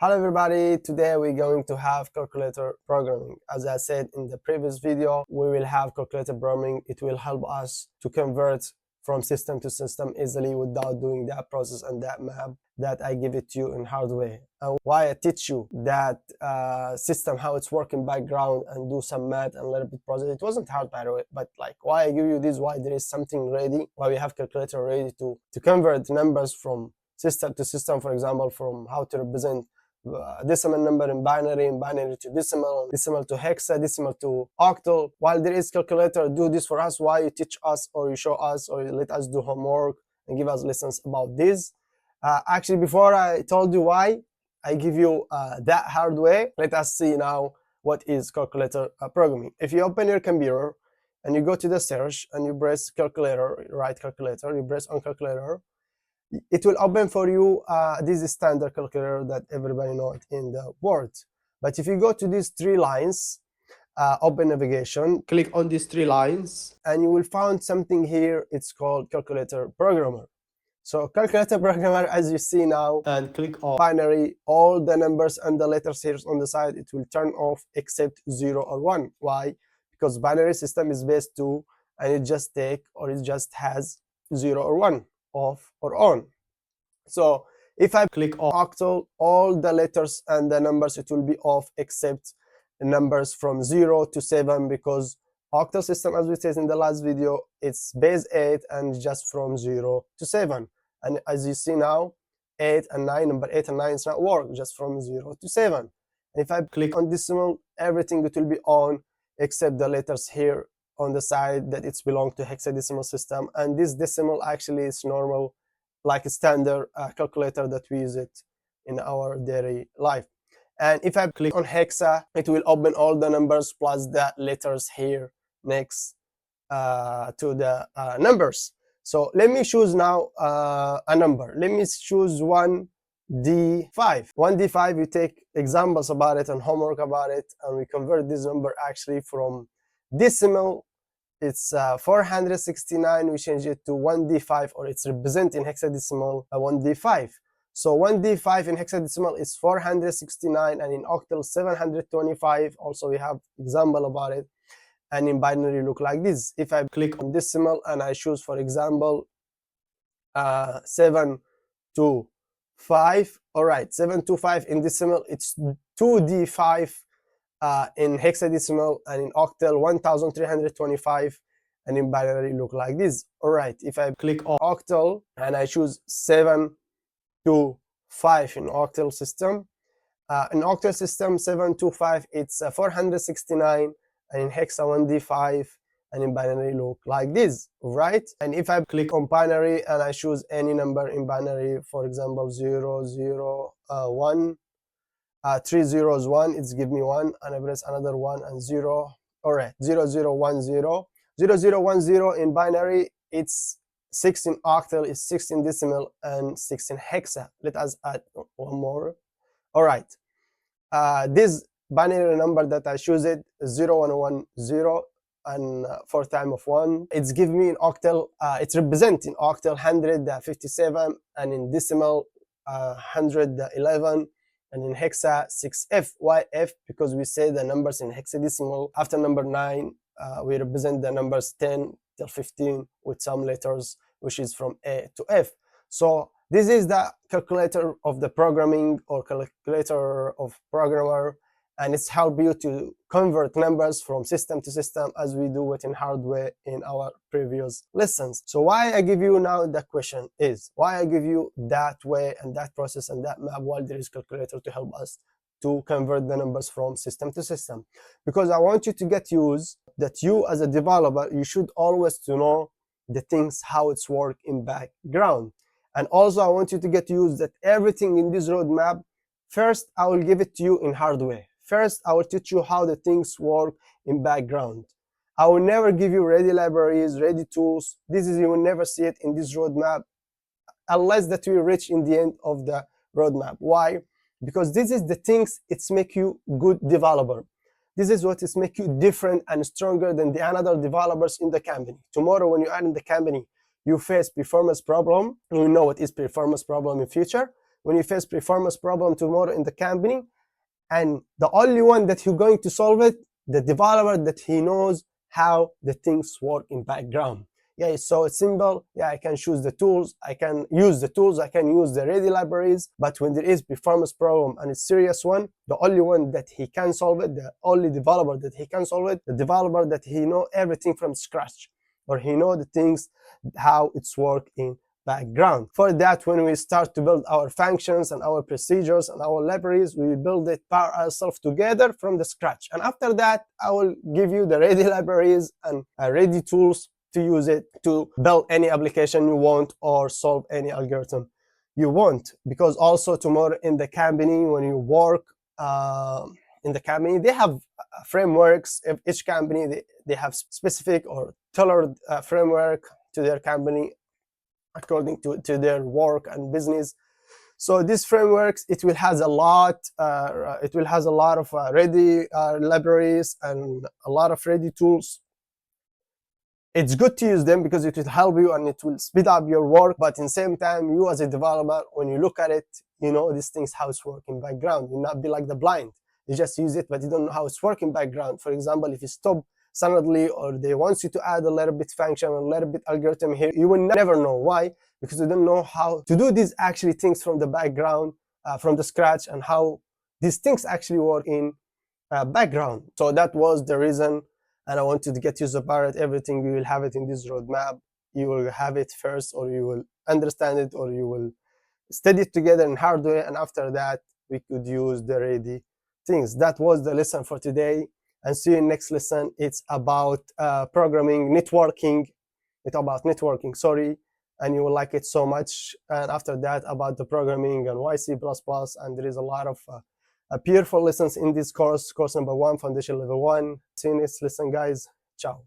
Hello everybody, today we're going to have calculator programming. As I said in the previous video, we will have calculator programming. It will help us to convert from system to system easily without doing that process and that map that I give it to you in hard way. And why I teach you that system, how it's working background and do some math and a little bit process. It wasn't hard by the way, but like why I give you this, why there is something ready, why we have calculator ready to convert numbers from system to system, for example, from how to represent decimal number in binary to decimal to hexadecimal to octal. While there is calculator do this for us, why you teach us or you show us or you let us do homework and give us lessons about this. Actually, before I told you why I give you that hard way, let us see now what is calculator programming. If you open your computer and you go to the search and you press calculator, write calculator, you press on calculator, it will open for you this standard calculator that everybody knows in the world. But if you go to these three lines, open navigation, click on these three lines, and you will find something here. It's called calculator programmer. So calculator programmer, as you see now, and click on binary, all the numbers and the letters here on the side, it will turn off except 0 or 1. Why? Because binary system is based 2 and it just take or it just has 0 or 1. Off or on. So if I click on octal, all the letters and the numbers, it will be off except the numbers from 0 to 7, because octal system, as we said in the last video, it's base 8 and just from 0 to 7. And as you see now, 8 and 9, number 8 and 9 is not work, just from 0 to 7. And if I click on decimal, everything it will be on except the letters here on the side that it's belong to hexadecimal system. And this decimal actually is normal, like a standard calculator that we use it in our daily life. And if I click on hexa, it will open all the numbers plus the letters here next to the numbers. So let me choose now a number. Let me choose 1D5. 1D5, we take examples about it and homework about it, and we convert this number actually from decimal. It's 469, we change it to 1D5, or it's representing hexadecimal 1D5. So 1D5 in hexadecimal is 469, and in octal 725. Also we have example about it. And in binary look like this. If I click on decimal and I choose, for example, 7 to 5, all right, 7 to 5 in decimal, it's 2D5 in hexadecimal, and in octal 1325, and in binary look like this. All right, if I click on octal and I choose 7 to 5 in octal system, 7 to 5, it's 469, and in hexa 1D5, and in binary look like this, right? And if I click on binary and I choose any number in binary, for example 0, 0, 1, 3 zeros 1, it's give me 1, and I press another 1 and 0. All right, 0 0 1 0, 0 0 1 0 in binary, it's 6 in octal, is 6 in decimal, and 6 in hexa. Let us add one more. All right, this binary number that I choose it 0 1 1 0, and 4 times of 1, it's give me in octal, it's representing octal 157, and in decimal 111, and in hexa 6F. Why F? Because we say the numbers in hexadecimal after number 9, we represent the numbers 10 till 15 with some letters, which is from A to F. So this is the calculator of the programming, or calculator of programmer, and it's help you to convert numbers from system to system, as we do it in hard way in our previous lessons. So why I give you now the question is, why I give you that way and that process and that map while there is calculator to help us to convert the numbers from system to system? Because I want you to get used that you as a developer, you should always to know the things, how it's work in background. And also I want you to get used that everything in this roadmap, first I will give it to you in hard way. First, I will teach you how the things work in background. I will never give you ready libraries, ready tools. This is, you will never see it in this roadmap unless that we reach in the end of the roadmap. Why? Because this is the things it's make you good developer. This is what is make you different and stronger than the other developers in the company. Tomorrow when you are in the company, you face performance problem. You know what is performance problem in future. when you face performance problem tomorrow in the company, and the only one that you're going to solve it, the developer that he knows how the things work in background. Yeah, it's so simple. Yeah, I can choose the tools, I can use the tools, I can use the ready libraries, but when there is performance problem and it's serious one, the only one that he can solve it, the only developer that he can solve it, the developer that he know everything from scratch, or he know the things, how it's work in background. For that, when we start to build our functions and our procedures and our libraries, we build it by ourselves together from the scratch. And after that, I will give you the ready libraries and ready tools to use it to build any application you want or solve any algorithm you want. Because also tomorrow in the company, when you work in the company, they have frameworks. If each company, they have specific or tailored framework to their company according to their work and business. So these frameworks, it will has a lot of ready libraries and a lot of ready tools. It's good to use them because it will help you and it will speed up your work, but in the same time, you as a developer, when you look at it, you know these things, how it's working background. You not be like the blind. You just use it, but you don't know how it's working background. For example, if you stop suddenly, or they want you to add a little bit function, a little bit algorithm here, you will never know. Why? Because you don't know how to do these actually things from the background, from the scratch, and how these things actually work in background. So that was the reason, and I wanted to get you about it. Everything, we will have it in this roadmap. You will have it first, or you will understand it, or you will study it together in hardware, and after that we could use the ready things. That was the lesson for today, and see you in next lesson. It's about programming, networking. It's about networking, sorry, and you will like it so much. And after that, about the programming and why C++, and there is a lot of beautiful lessons in this course number 1, foundation level 1. See you next lesson, guys. Ciao.